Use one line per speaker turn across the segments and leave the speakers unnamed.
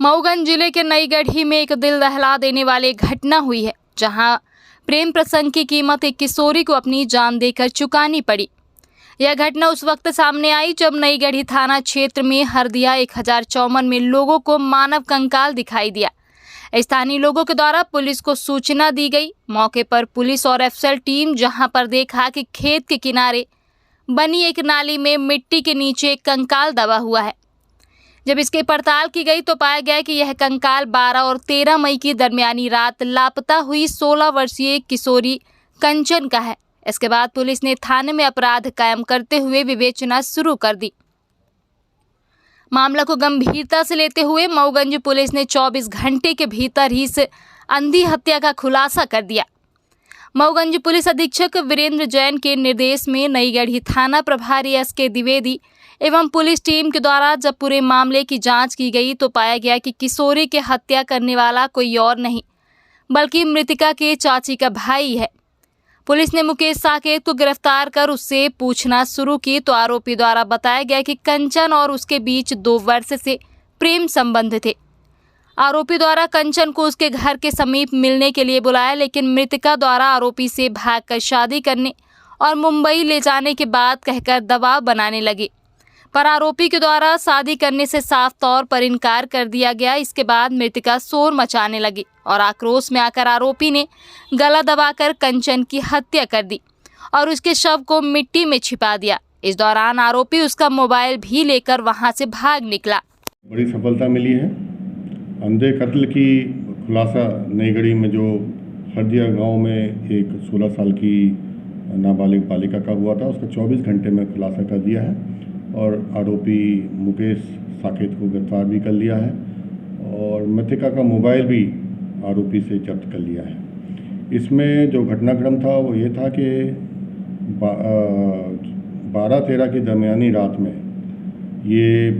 मऊगंज जिले के नईगढ़ी में एक दिल दहला देने वाली घटना हुई है, जहां प्रेम प्रसंग की कीमत एक किशोरी को अपनी जान देकर चुकानी पड़ी। यह घटना उस वक्त सामने आई जब नईगढ़ी थाना क्षेत्र में हरदिया 1054 में लोगों को मानव कंकाल दिखाई दिया। स्थानीय लोगों के द्वारा पुलिस को सूचना दी गई। मौके पर पुलिस और एफएसएल टीम जहां पर देखा कि खेत के किनारे बनी एक नाली में मिट्टी के नीचे एक कंकाल दबा हुआ है। जब इसकी पड़ताल की गई तो पाया गया कि यह कंकाल 12 और 13 मई की दरमियानी रात लापता हुई 16 वर्षीय किशोरी कंचन का है। इसके बाद पुलिस ने थाने में अपराध कायम करते हुए विवेचना शुरू कर दी। मामला को गंभीरता से लेते हुए मऊगंज पुलिस ने 24 घंटे के भीतर ही इस अंधी हत्या का खुलासा कर दिया। मऊगंज पुलिस अधीक्षक वीरेंद्र जैन के निर्देश में नईगढ़ी थाना प्रभारी एसके द्विवेदी एवं पुलिस टीम के द्वारा जब पूरे मामले की जांच की गई तो पाया गया कि किशोरी की हत्या करने वाला कोई और नहीं बल्कि मृतका के चाची का भाई है। पुलिस ने मुकेश साकेत को गिरफ्तार कर उससे पूछना शुरू की तो आरोपी द्वारा बताया गया कि कंचन और उसके बीच 2 वर्ष से प्रेम संबंध थे। आरोपी द्वारा कंचन को उसके घर के समीप मिलने के लिए बुलाया, लेकिन मृतका द्वारा आरोपी से भागकर शादी करने और मुंबई ले जाने के बाद कहकर दबाव बनाने लगे, पर आरोपी के द्वारा शादी करने से साफ तौर पर इनकार कर दिया गया। इसके बाद मृतका शोर मचाने लगी और आक्रोश में आकर आरोपी ने गला दबाकर कंचन की हत्या कर दी और उसके शव को मिट्टी में छिपा दिया। इस दौरान आरोपी उसका मोबाइल भी लेकर वहां से भाग निकला।
बड़ी सफलता मिली है। अंधे कत्ल की खुलासा नईगढ़ी में जो हरदिया गांव में एक 16 साल की नाबालिग बालिका का हुआ था, उसका 24 घंटे में खुलासा कर दिया है और आरोपी मुकेश साकेत को गिरफ्तार भी कर लिया है और मृतका का मोबाइल भी आरोपी से जब्त कर लिया है। इसमें जो घटनाक्रम था वो ये था कि 12-13 की दरमियानी रात में ये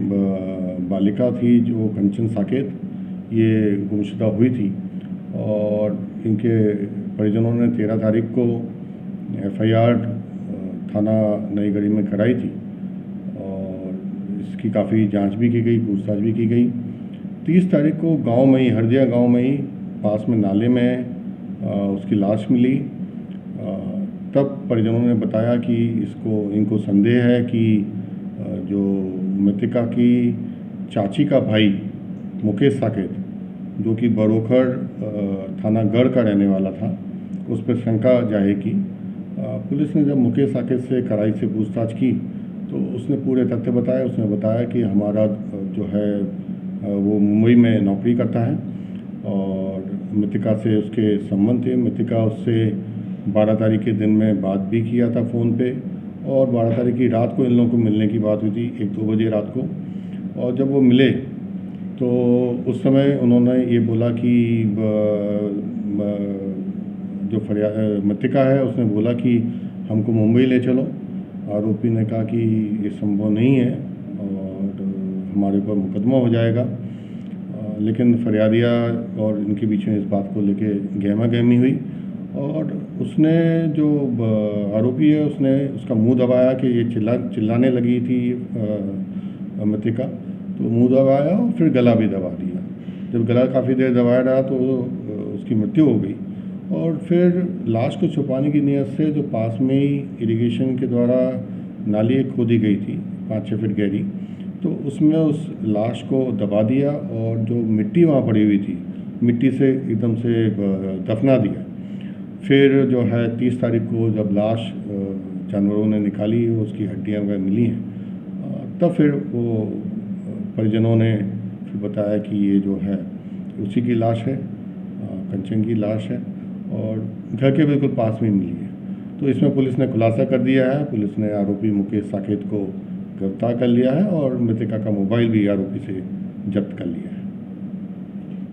बालिका थी जो कंचन साकेत, ये गुमशुदा हुई थी और इनके परिजनों ने 13 तारीख को FIR थाना नईगढ़ी में कराई थी और इसकी काफ़ी जांच भी की गई, पूछताछ भी की गई। 30 तारीख को गांव में ही, हरदिया गांव में ही पास में नाले में उसकी लाश मिली। तब परिजनों ने बताया कि इनको संदेह है कि जो मृतका की चाची का भाई मुकेश साकेत, जो कि बरोखर थाना गढ़ का रहने वाला था, उस पर शंका जाहिर की। पुलिस ने जब मुकेश साकेत से कड़ाई से पूछताछ की तो उसने पूरे तथ्य बताए। उसने बताया कि हमारा जो है वो मुंबई में नौकरी करता है और मृतका से उसके संबंध थे। मृतका उससे 12 तारीख के दिन में बात भी किया था फ़ोन पे और 12 तारीख की रात को इन लोगों को मिलने की बात हुई थी 1-2 बजे रात को। और जब वो मिले तो उस समय उन्होंने ये बोला कि जो मृतका है उसने बोला कि हमको मुंबई ले चलो। आरोपी ने कहा कि ये संभव नहीं है और हमारे ऊपर मुकदमा हो जाएगा, लेकिन फरियादिया और इनके बीच में इस बात को लेके गहमा गहमी हुई और उसने जो आरोपी है उसने उसका मुंह दबाया कि ये चिल्लाने लगी थी मृतका, तो मुंह दबाया और फिर गला भी दबा दिया। जब गला काफ़ी देर दबाया रहा तो उसकी मृत्यु हो गई और फिर लाश को छुपाने की नीयत से जो पास में ही इरिगेशन के द्वारा नाली एक खोदी गई थी 5-6 फीट गहरी, तो उसमें उस लाश को दबा दिया और जो मिट्टी वहाँ पड़ी हुई थी, मिट्टी से एकदम से दफना दिया। फिर जो है 30 तारीख को जब लाश जानवरों ने निकाली, उसकी हड्डियाँ वगैरह मिली हैं, तब फिर वो परिजनों ने फिर बताया कि ये जो है उसी की लाश है, कंचन की लाश है और घर के बिल्कुल पास में मिली है। तो इसमें पुलिस ने खुलासा कर दिया है। पुलिस ने आरोपी मुकेश साकेत को गिरफ्तार कर लिया है और मृतका का मोबाइल भी आरोपी से जब्त कर लिया है।